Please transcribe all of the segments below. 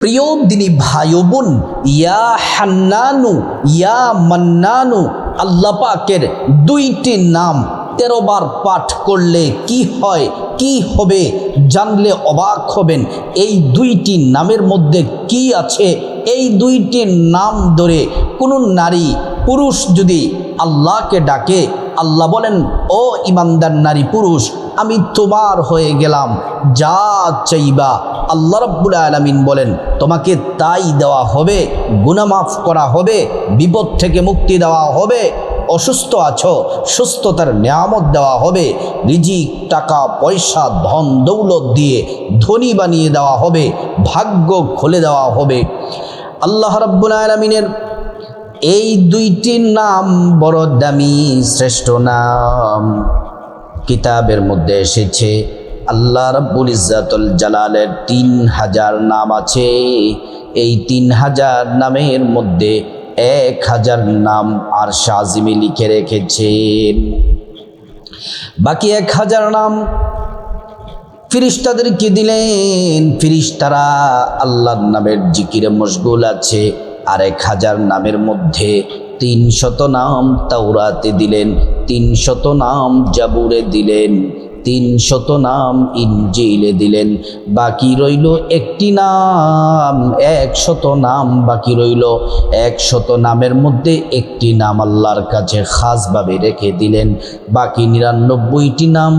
প্রিয় দিনী ভাই ও বোন, ইয়া হান্নানু ইয়া মান্নানু আল্লাহ পাকের দুইটি নাম 13 বার পাঠ করলে কি হয়, কি হবে জানলে অবাক হবেন। এই দুইটি নামের মধ্যে কি আছে, এই দুইটি নাম ধরে কোনো নারী পুরুষ যদি আল্লাহকে ডাকে, আল্লাহ বলেন, ও ইমানদার নারী পুরুষ, আমি তোমার হয়ে গেলাম, যা চাইবা আল্লাহ রাব্বুল আলামিন বলেন তোমাকে তাই দেওয়া হবে। গুনাহ মাফ করা হবে, বিপদ থেকে মুক্তি দেওয়া হবে, অসুস্থ আছো সুস্থতার নিয়ামত দেওয়া হবে, রিজিক টাকা পয়সা ধন দৌলত দিয়ে ধনী বানিয়ে দেওয়া হবে, ভাগ্য খুলে দেওয়া হবে। আল্লাহ রাব্বুল আলামিনের এই দুইটি নাম বড় দামি শ্রেষ্ঠ নাম। কিতাবের মধ্যে এসেছে আল্লাহ রাব্বুল ইজ্জাতুল জালালের 3000 নাম আছে। এই 3000 নামের মধ্যে 1000 নাম আরশ আজিমে লিখে রেখেছেন। বাকি 1000 নাম ফেরেশতাদেরকে দিলেন, ফেরেশতারা আল্লাহর নামের জিকিরে মশগুল আছে। আর 1000 নামের মধ্যে 300 নাম তাওরাতে দিলেন, 300 নাম জাবুরে দিলেন, 300 নাম ইনজিলে দিলেন। বাকি রইল একটি নাম, 100 নাম বাকি রইল। 100 নামের মধ্যে একটি নাম আল্লাহর কাছে খাসভাবে রেখে দিলেন। বাকি 99টি নাম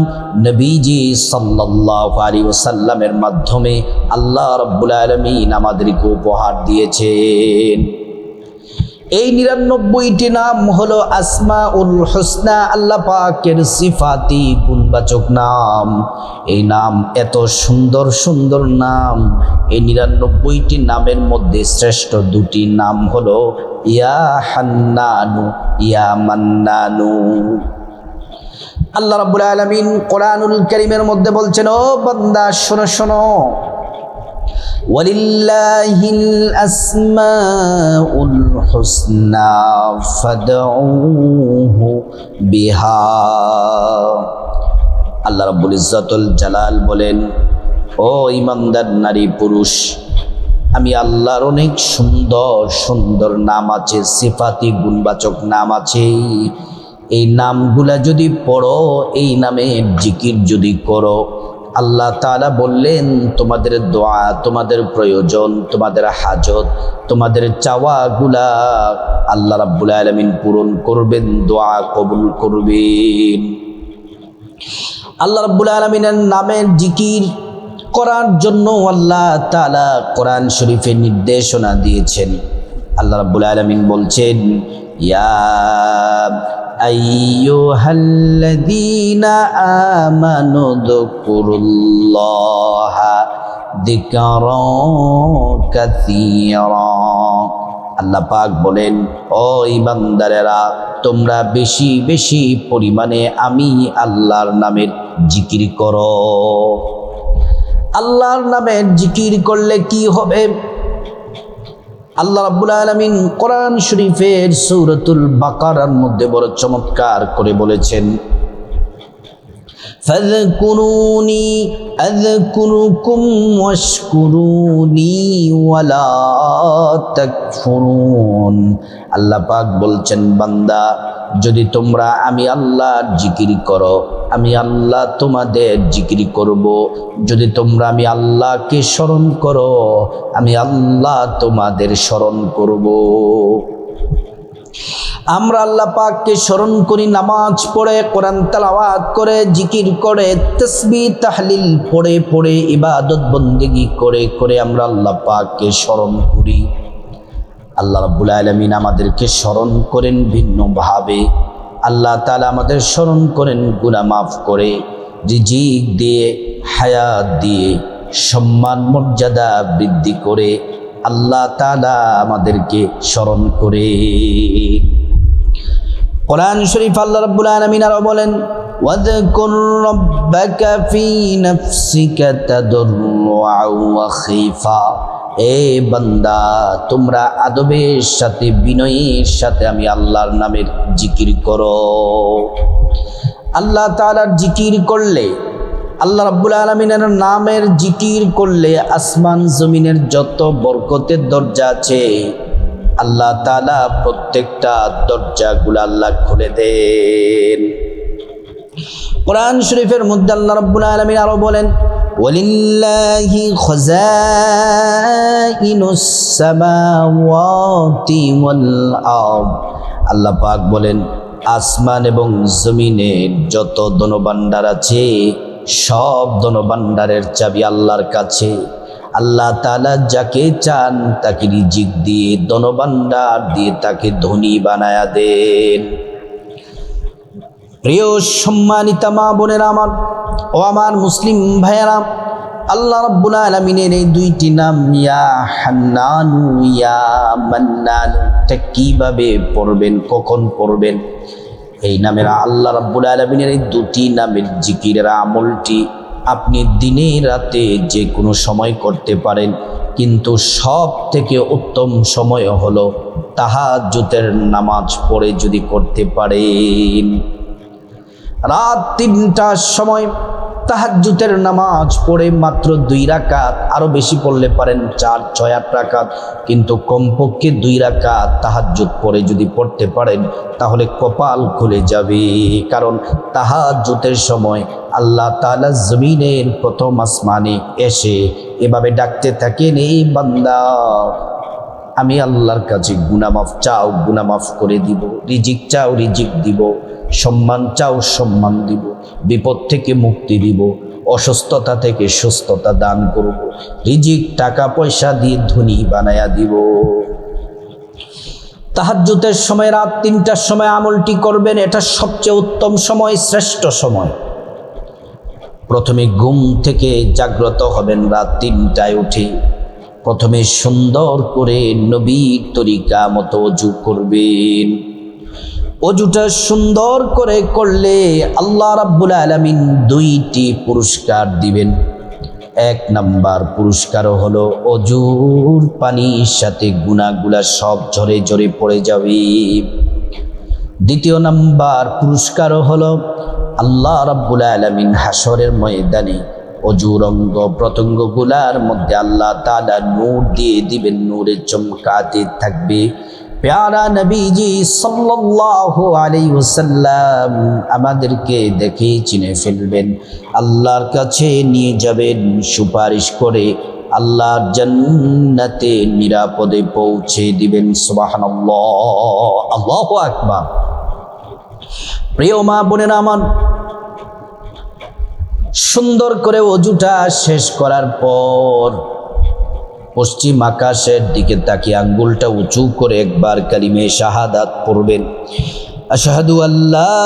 নবীজি সাল্লাল্লাহু আলাইহি ওয়াসাল্লামের মাধ্যমে আল্লাহ রাব্বুল আলামিন আমাদেরকে উপহার দিয়েছেন। এই 99টি নাম হলো আসমাউল হুসনা, আল্লাহ পাকের সিফাতি গুণবাচক নাম। এই নাম এত সুন্দর সুন্দর নাম। এই 99টি নামের মধ্যে শ্রেষ্ঠ দুটি নাম হলো ইয়া হান্নানু ইয়া মান্নানু। আল্লাহ রাব্বুল আলামিন কোরআনুল কারীমের মধ্যে বলছেন, ও বান্দা শোনো শোনো, ওয়ালিল্লাহিল আসমাউল হুসনা ফাদউহু বিহা। আল্লাহ রাব্বুল ইজ্জাতুল জালাল বলেন, ও ইমানদার নারী পুরুষ, আমি আল্লাহর অনেক সুন্দর সুন্দর নাম আছে, সিফাতি গুণবাচক নাম আছে। এই নামগুলা যদি পড়ো, এই নামের জিকির যদি করো, আল্লাহ তাআলা বললেন তোমাদের দোয়া, তোমাদের প্রয়োজন, তোমাদের হাজত, তোমাদের চাওয়াগুলা আল্লাহ রাব্বুল আলামিন পূরণ করবেন, দোয়া কবুল করবেন। আল্লাহ রাব্বুল আলামিনের নামের জিকির করার জন্য আল্লাহ তাআলা কোরআন শরীফে নির্দেশনা দিয়েছেন। আল্লাহ রাব্বুল আলামিন বলছেন, ইয়া আইয়ুহাল্লাযীনা আমানু যকুরুল্লাহা যিকরান কাসীরা। আল্লাহ পাক বলেন, ও ইমানদারেরা, তোমরা বেশি বেশি পরিমাণে আমি আল্লাহর নামের জিকির করো। আল্লাহর নামের জিকির করলে কি হবে? আল্লাহ রাব্বুল আলামিন কোরআন শরীফের সূরাতুল বাকারার মধ্যে বড় চমৎকার করে বলেছেন, ফাযকুরুনি আযকুরুকুম ওয়াশকুরুনি ওয়ালা তাকফুরুন। আল্লাহ পাক বলছেন, বান্দা, যদি তোমরা আমি আল্লাহর জিকির করো, আমি আল্লাহ তোমাদের জিকির করব। যদি তোমরা আমি আল্লাহকে স্মরণ করো, আমি আল্লাহ তোমাদের স্মরণ করব। আমরা আল্লাহ পাককে স্মরণ করি নামাজ পড়ে, কোরআন তেলাওয়াত করে, জিকির করে, তাসবিহ তাহলিল পড়ে পড়ে, ইবাদত বন্দেগী করে করে আমরা আল্লাহ পাককে স্মরণ করি। আল্লাহ রাব্বুল আলামিন আমাদেরকে স্মরণ করেন ভিন্নভাবে। আল্লাহ তাআলা আমাদের স্মরণ করেন গুনাহ মাফ করে, রিজিক দিয়ে, হায়াত দিয়ে, সম্মান মর্যাদা বৃদ্ধি করে আল্লাহ তাআলা আমাদেরকে স্মরণ করে। কোরআন শরীফ আল্লাহ রাব্বুল আলামিন আরো বলেন, ওয়াযকুর রাব্বাকা ফী নাফসিকা তাদাররুআন ওয়া খীফা। এ বান্দা, তোমরা আদবের সাথে, বিনয়ের সাথে আমি আল্লাহর নামের জিকির করো। আল্লাহ তাআলার জিকির করলে আল্লাহ রাব্বুল আলামিনের নামের জিকির করলে আসমান জমিনের যত বরকতের দরজা আছে আল্লাহ তাআলা প্রত্যেকটা দরজাগুলো আল্লাহ খুলে দেন। কোরআন শরীফের মধ্যে আল্লাহ রাব্বুল আলামিন আরো বলেন, ওয়ালিল্লাহি খাযাইনুস সামাওয়াতি ওয়াল আরদ। আল্লাহ পাক বলেন, আসমান এবং জমিনের যত ধনভাণ্ডার আছে সব ধনভাণ্ডারের চাবি আল্লাহর কাছে। আল্লাহ তাআলা যাকে চান তাকে রিজিক দিয়ে ধনভাণ্ডার দিয়ে তাকে ধনী বানায়া দেন। প্রিয় সম্মানিতা মা বোনেরা আমার ও আমার মুসলিম ভাইয়েরা, আল্লাহ রাব্বুল আলামিনের এই দুইটি নাম ইয়া হান্নানু ইয়া মান্নানু, এটা কিভাবে পড়বেন, কখন পড়বেন? এই নামের আল্লাহ রাব্বুল আলামিনের এই দুটি নামের জিকিরের আমলটি আপনি দিনে রাতে যে কোনো সময় করতে পারেন, কিন্তু সব থেকে উত্তম সময় হলো তাহাজ্জুদের নামাজ পড়ে যদি করতে পারেন। রাত ৩টার সময় তাহাজ্জুদের নামাজ পড়ে মাত্র 2 রাকাত, আরো বেশি পড়লে পারেন 4, 6, 8 রাকাত, কিন্তু কমপক্ষে 2 রাকাত তাহাজ্জুদ পড়ে যদি পড়তে পারেন তাহলে কপাল খুলে যাবে। কারণ তাহাজ্জুদের সময় আল্লাহ তাআলা জমিনের প্রথম আসমানে এসে এভাবে ডাকতে থাকেন, এই বান্দা আমি আল্লাহর কাছে গুনাহ মাফ চাও, গুনাহ মাফ করে দিব, রিজিক চাও, রিজিক দিব, সম্মান চাও, সম্মান দিব, বিপদ থেকে মুক্তি দিব, অসুস্থতা থেকে সুস্থতা দান করব, রিজিক টাকা পয়সা দিয়ে ধনী বানায়া দিব। তাহাজ্জুদের সময় রাত 3টার সময় আমলটি করবেন, এটা সবচেয়ে উত্তম সময়, শ্রেষ্ঠ সময়। প্রথমে ঘুম থেকে জাগ্রত হবেন রাত 3টায় উঠে, প্রথমে সুন্দর করে নবীর তরিকা মতো ওযু করবেন। ওযুটা সুন্দর করে করলে আল্লাহ রাব্বুল আলামিন 2টি পুরস্কার দিবেন। 1 নাম্বার পুরস্কার হলো ওযুর পানির সাথে গুনাহগুলা সব ঝরে ঝরে পড়ে যাবে। 2 নাম্বার পুরস্কার হলো আল্লাহ রাব্বুল আলামিন হাসরের ময়দানে ওযুর অঙ্গ প্রত্যঙ্গগুলার মধ্যে আল্লাহ তাআলা নূর দিয়ে দিবেন, নূরে চমকাতে থাকবে। প্যারা নবীজি সাল্লাল্লাহু আলাইহি ওয়াসাল্লাম আমাদেরকে দেখে চিনে ফেলবেন, আল্লাহর কাছে নিয়ে যাবেন, সুপারিশ করে আল্লাহর জান্নাতে নিরাপদে পৌঁছে দিবেন। সুবহানাল্লাহ, আল্লাহু আকবার। প্রিয় মা বোনেরা আমার, সুন্দর করে ওযুটা শেষ করার পর পশ্চিম আকাশের দিকে তাকিয়ে আঙ্গুলটা উঁচু করে একবার কালিমে শাহাদাত পড়বেন। আশহাদু আল্লা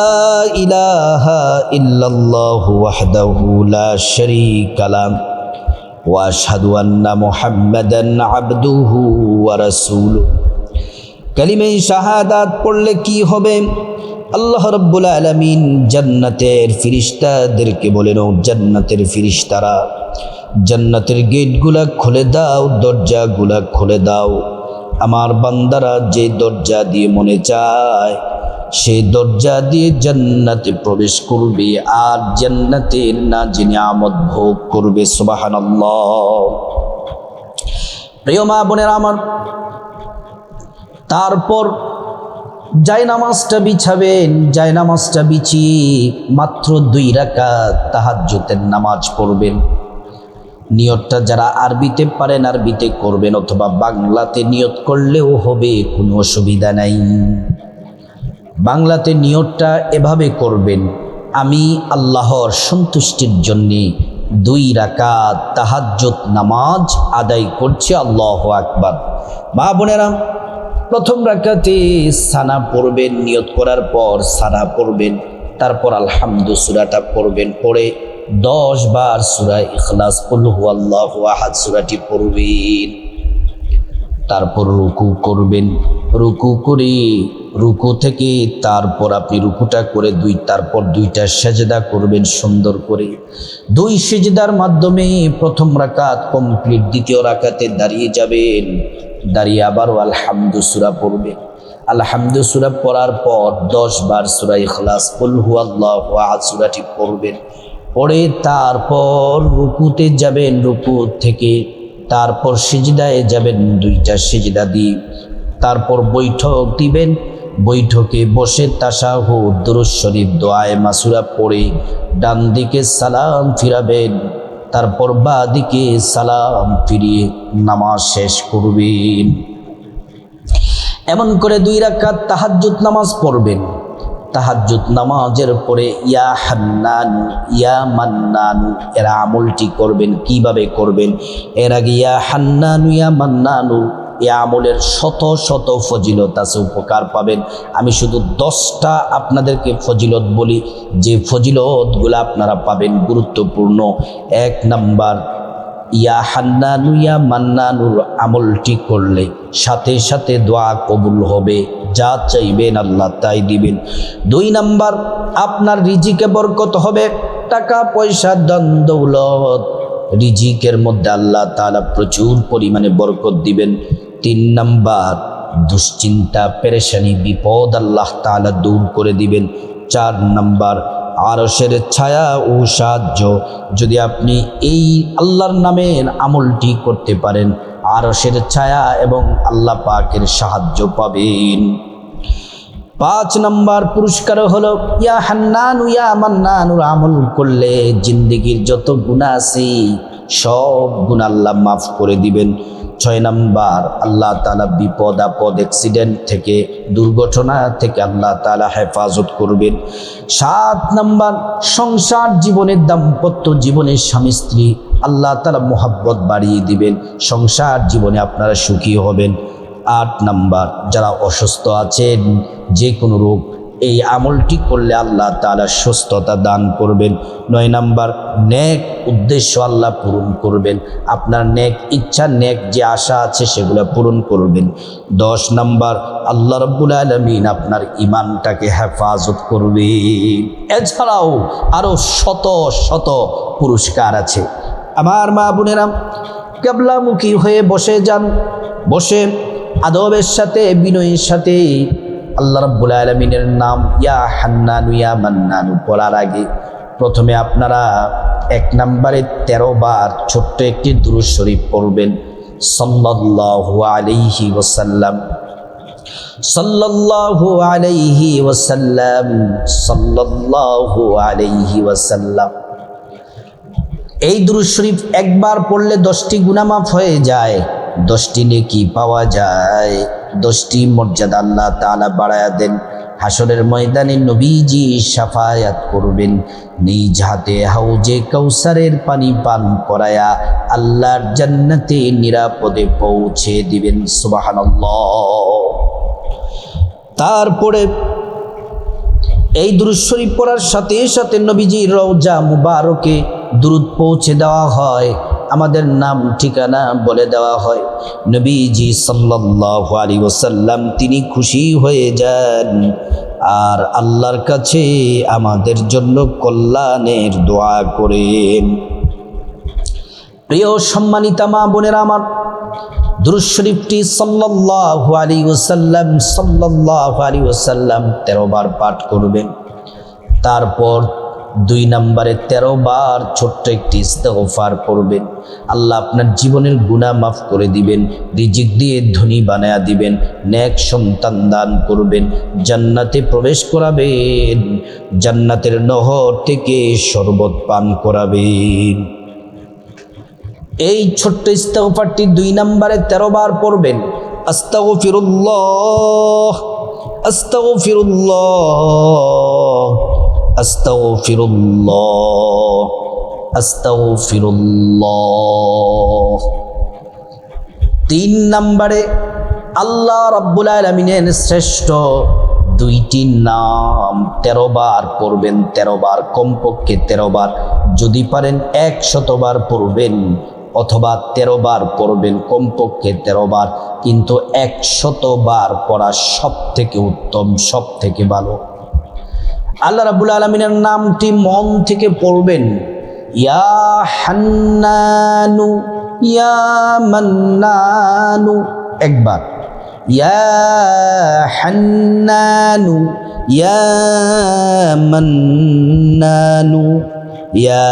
ইলাহা ইল্লাল্লাহু ওয়াহদাহু লা শারীকা লাহু ওয়া আশহাদু আন্না মুহাম্মাদান আবদুহু ওয়া রাসূলুহু। কালিমে শাহাদাত পড়লে কি হবে? আল্লাহ রাব্বুল আলামিন জান্নাতের ফেরেশতাদেরকে বলেন, ও জান্নাতের ফেরেশতারা, জান্নাতের গেটগুলা খুলে দাও, দরজাগুলা খুলে দাও। আমার বান্দারা যে দরজা দিয়ে মনে চায় সেই দরজা দিয়ে জান্নাতে প্রবেশ করবে আর জান্নাতের নিয়ামত ভোগ করবে। সুবহানাল্লাহ। প্রিয় মা বোনেরা আমার, তারপর জায়নামাজটা বিছাবেন। জায়নামাজটা বিছিয়ে মাত্র 2 রাকাত তাহাজ্জুদের নামাজ পড়বেন। নিয়তটা যারা আরবিতে পারেন আরবিতে করবেন, অথবা বাংলাতে নিয়ত করলেও হবে, কোনো অসুবিধা নাই। বাংলাতে নিয়তটা এভাবে করবেন, আমি আল্লাহর সন্তুষ্টির জন্যে 2 রাকাত তাহাজ্জুদ নামাজ আদায় করছি, আল্লাহু আকবার। মা বোনেরা, প্রথম রাকাতে সানা পড়বেন, নিয়ত করার পর সানা পড়বেন, তারপর আলহামদু সূরাটা পড়বেন, পড়ে 10 বার সূরা ইখলাস কুল হুয়াল্লাহু আহাদ সূরাটি পড়বেন। তারপর রুকু করবেন, রুকু করে রুকু থেকে তারপর আপনি রুকুটা করে তারপর 2টা সেজদা করবেন সুন্দর করে। 2 সেজদার মাধ্যমে প্রথম রাকাত কমপ্লিট। দ্বিতীয় রাকাতে দাঁড়িয়ে যাবেন, দাঁড়িয়ে আবারও আলহামদু সূরা পড়বেন। আলহামদু সূরা পড়ার পর 10 বার সূরা ইখলাস কুল হুয়াল্লাহু আহাদ সূরাটি পড়বেন, পড়ে তারপর রুকুতে যাবেন, রুকু থেকে তারপর সিজদায় যাবেন, 2টা সিজদা দিয়ে তারপর বৈঠক দিবেন। বৈঠকে বসে তাশাহুদ, দুরূদ শরীফ, দোয়ায়ে মাসুরা পড়ে ডান দিকে সালাম ফিরাবেন, তারপর বাঁ দিকে সালাম ফিরিয়ে নামাজ শেষ করবেন। এমন করে 2 রাকাত তাহাজ্জুদ নামাজ পড়বেন। তাহাজ্জুদ নামাজের পরে ইয়া হান্নানু ইয়া মান্নানু এরা আমলটি করবেন। কিভাবে করবেন? এর আগে ইয়া হান্নানু ইয়া মান্নানু এ আমলের শত শত ফজিলত আছে, উপকার পাবেন। আমি শুধু 10টা আপনাদেরকে ফজিলত বলি, যে ফজিলতগুলো আপনারা পাবেন গুরুত্বপূর্ণ। 1 নাম্বার, ইয়া হান্নানু ইয়া মান্নানুর আমলটি করলে সাথে সাথে দোয়া কবুল হবে, যা চাইবেন আল্লাহ তাই দিবেন। 2 নাম্বার, আপনার রিজিকে বরকত হবে, টাকা পয়সা ধন দৌলত রিজিকের মধ্যে আল্লাহ তাআলা প্রচুর পরিমাণে বরকত দিবেন। 3 নাম্বার, দুশ্চিন্তা পেরেশানি বিপদ আল্লাহ তাআলা দূর করে দিবেন। 4 নাম্বার, আরশের ছায়া ও সাহায্য। যদি আপনি এই আল্লাহর নামের আমলটি করতে পারেন, আরশের ছায়া এবং আল্লাহ পাকের সাহায্য পাবেন। 5 নাম্বার পুরস্কার হলো ইয়া হান্নানু ইয়া মান্নানুর আমল করলে জিন্দেগির যত গুনাহ আছে সব গুনাহ আল্লাহ মাফ করে দিবেন। 6 নাম্বার, আল্লাহ তাআলা বিপদ আপদ অ্যাক্সিডেন্ট থেকে, দুর্ঘটনা থেকে আল্লাহ তাআলা হেফাজত করবেন। 7 নাম্বার, সংসার জীবনের দাম্পত্য জীবনের স্বামী স্ত্রী আল্লাহ তাআলা মোহাব্বত বাড়িয়ে দিবেন, সংসার জীবনে আপনারা সুখী হবেন। 8 নাম্বার, যারা অসুস্থ আছেন যে কোনো রোগ, এই আমলটি করলে আল্লাহ তাআলা সুস্থতা দান করবেন। 9 নাম্বার, নেক উদ্দেশ্য আল্লাহ পূরণ করবেন, আপনার নেক ইচ্ছা নেক যে আশা আছে সেগুলো পূরণ করবেন। 10 নাম্বার, আল্লাহ রাব্বুল আলামিন আপনার ঈমানটাকে হেফাজত করবেন। এছাড়াও আরও শত শত পুরস্কার আছে। আমার মা বোনেরা, কিবলামুখী হয়ে বসে যান, বসে আদবের সাথে বিনয়ের সাথে আল্লাহ রাব্বুল আলামিনের নাম ইয়া হান্নানু ইয়া মান্নানু পড়ার আগে প্রথমে আপনারা 1 নম্বরে 13 বার ছোট্ট একটি দুরূদ শরীফ পড়বেন। সাল্লাল্লাহু আলাইহি ওয়াসাল্লাম, সাল্লাল্লাহু আলাইহি ওয়াসাল্লাম, সাল্লাল্লাহু আলাইহি ওয়াসাল্লাম। এই দুরূদ শরীফ একবার পড়লে 10টি গুনাহ মাফ হয়ে যায়, 10টি নেকি পাওয়া যায়, 10টি মর্যাদা আল্লাহ তাআলা বাড়ায়া দেন। হাসরের ময়দানে নবীজি শাফায়াত করবেন, নিজ হাতে হাউজে কাউসারের পানি পান করায়া আল্লাহর জান্নাতে নিরাপদে পৌঁছে দিবেন। সুবহানাল্লাহ। তারপরে এই দুরূদ শরীফ পড়ার সাথে সাথে নবীজির রওজা মুবারকে দুরূদ পৌঁছে দেওয়া হয়, আমাদের নাম ঠিকানা বলে দেওয়া হয়। নবীজি সাল্লাল্লাহু আলাইহি ওয়াসাল্লাম তিনি খুশি হয়ে যান আর আল্লাহর কাছে আমাদের জন্য কল্যাণের দোয়া করেন। প্রিয় সম্মানিতা মা বোনেরা আমার, দুরূদ শরীফটি সাল্লাল্লাহু আলাইহি ওয়াসাল্লাম সাল্লাল্লাহু আলাইহি ওয়াসাল্লাম 13 বার পাঠ করবেন। তারপর 2 নম্বরে 13 বার ছোট্ট একটি ইস্তেগফার পড়বেন। আল্লাহ আপনার জীবনের গুনাহ মাফ করে দিবেন, রিজিক দিয়ে ধনী বানায়া দিবেন, নেক সন্তান দান করবেন, জান্নাতে প্রবেশ করাবেন, জান্নাতের নহর থেকে শরবত পান করাবেন। এই ছোট্ট ইস্তেগফারটি 2 নম্বরে 13 বার পড়বেন। আস্তাগফিরুল্লাহ, আস্তাগফিরুল্লাহ, আস্তাগফিরুল্লাহ, আস্তাগফিরুল্লাহ। 3 নম্বরে আল্লাহ রাব্বুল আলামিনের শ্রেষ্ঠ 2টি নাম 13 বার পড়বেন। 13 বার, কমপক্ষে 13 বার, যদি পারেন 100 বার পড়বেন অথবা 13 বার পড়বেন, কমপক্ষে 13 বার, কিন্তু 100 বার পড়া সব থেকে উত্তম, সব থেকে ভালো। আল্লাহ রাব্বুল আলামিনের নামটি মন থেকে পড়বেন। ইয়া হান্নানু ইয়া মান্নানু একবার, ইয়া হান্নানু ইয়া মান্নানু ইয়া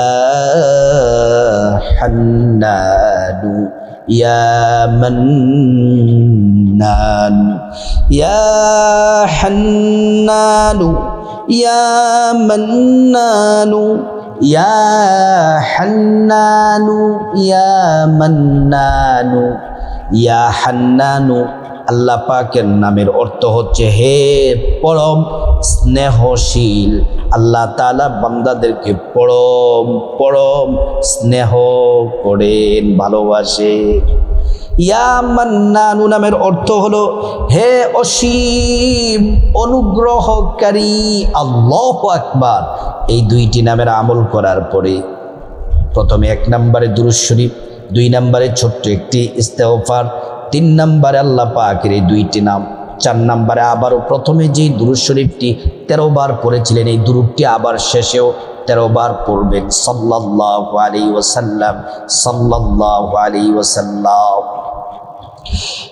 হান্নানু ইয়া মান্নানু ইয়া হান্নানু ইয়া মান্নানু ইয়া হান্নানু ইয়া মান্নানু ইয়া হান্নানু। আল্লাহ পাকের নামের অর্থ হচ্ছে হে পরম স্নেহশীল। আল্লাহ তাআলা বান্দাদেরকে পরম স্নেহ করেন, ভালোবাসে। ইয়া মান্নানু নামের অর্থ হলো হে অসীম অনুগ্রহকারী। আল্লাহু আকবার। এই দুইটি নামের আমল করার পরে প্রথমে 1 নম্বরে দুরূদ শরীফ, 2 নম্বরে ছোট্ট একটি ইস্তেগফার, 3 নম্বরে আল্লাহ পাকের এই দুইটি নাম, 4 নম্বরে আবারও প্রথমে যেই দুরূদ শরীফটি 13 বার পড়েছিলেন এই দুরূদটি আবার শেষেও 13 বার পড়বেন। সাল্লাল্লাহু আলাইহি ওয়াসাল্লাম, সাল্লাল্লাহু আলাইহি ওয়াসাল্লাম।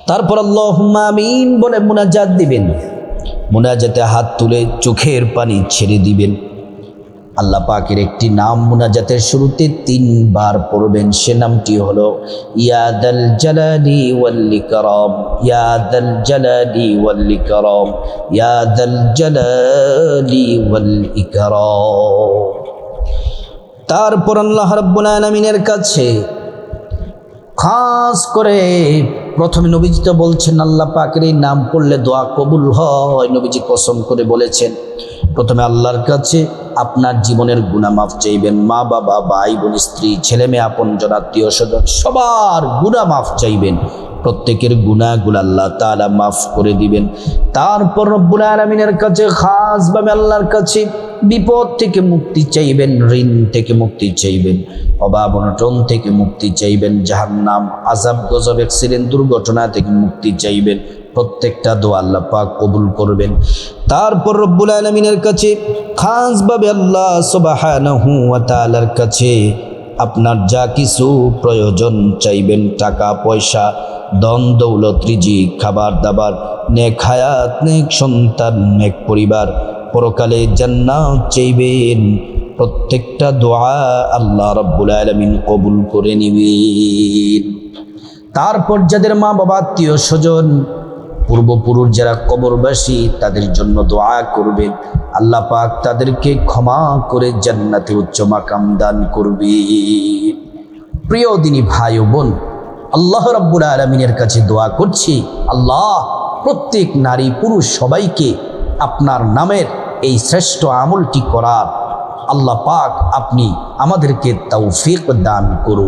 তারপর আল্লাহুম্মা আমিন বলে মুনাজাত দিবেন। মুনাজাতে হাত তুলে চোখের পানি ছেড়ে দিবেন। আল্লাহ পাকের একটি নাম মুনাজাতের শুরুতে 3 বার পড়বেন, সে নামটি হলো ইয়া দাল জালালি ওয়াল ইকরাম, ইয়া দাল জালালি ওয়াল ইকরাম, ইয়া দাল জালালি ওয়াল ইকরাম। তারপর আল্লাহ রাব্বুল আলামিনের কাছে খাস করে প্রথমে নবীজি তো বলছেন আল্লাহ পাকের এই নাম পড়লে দোয়া কবুল হয়। নবীজি কসম করে বলেছেন প্রথমে আল্লাহর কাছে আপনার জীবনের গুনাহ মাফ চাইবেন। মা বাবা, ভাই বোন, স্ত্রী, ছেলে মেয়ে, আপনজন, আত্মীয় স্বজন সবার গুনাহ মাফ চাইবেন। প্রত্যেকের গুনাহগুলো আল্লাহ তাআলা মাফ করে দিবেন। তারপর রব্বুল আলামিনের কাছে খাসভাবে আল্লাহর কাছে বিপদ থেকে মুক্তি চাইবেন, ঋণ থেকে মুক্তি চাইবেন, অভাব অনটন থেকে মুক্তি চাইবেন, জাহান্নাম, আযাব, গজব, অ্যাক্সিডেন্ট, দুর্ঘটনা থেকে মুক্তি চাইবেন। প্রত্যেকটা দোয়া আল্লাহ পাক কবুল করবেন। তারপর রব্বুল আলামিনের কাছে খাসভাবে আল্লাহ সুবহানাহু ওয়া তাআলার কাছে আপনার যা কিছু প্রয়োজন চাইবেন, টাকা পয়সা, ধন দৌলত, রিজিক, খাবার দাবার, নেক হায়াত, নেক সন্তান, নেক পরিবার, পরকালে জান্নাত চাইবেন। প্রত্যেকটা দোয়া আল্লাহ রাব্বুল আলামিন কবুল করে নিবেন। তারপর যাদের মা বাবা, আত্মীয় স্বজন, পূর্বপুরুষ যারা কবরবাসী তাদের জন্য দোয়া করবেন। আল্লাহ পাক তাদেরকে ক্ষমা করে জান্নাতে উচ্চ মাকাম দান করবেন। প্রিয় দিনী ভাই ও বোন, আল্লাহ রাব্বুল আলামিনের কাছে দোয়া করছি, আল্লাহ প্রত্যেক নারী পুরুষ সবাইকে আপনার নামের এই শ্রেষ্ঠ আমলটি করার আল্লাহ পাক আপনি আমাদেরকে তৌফিক দান করুন।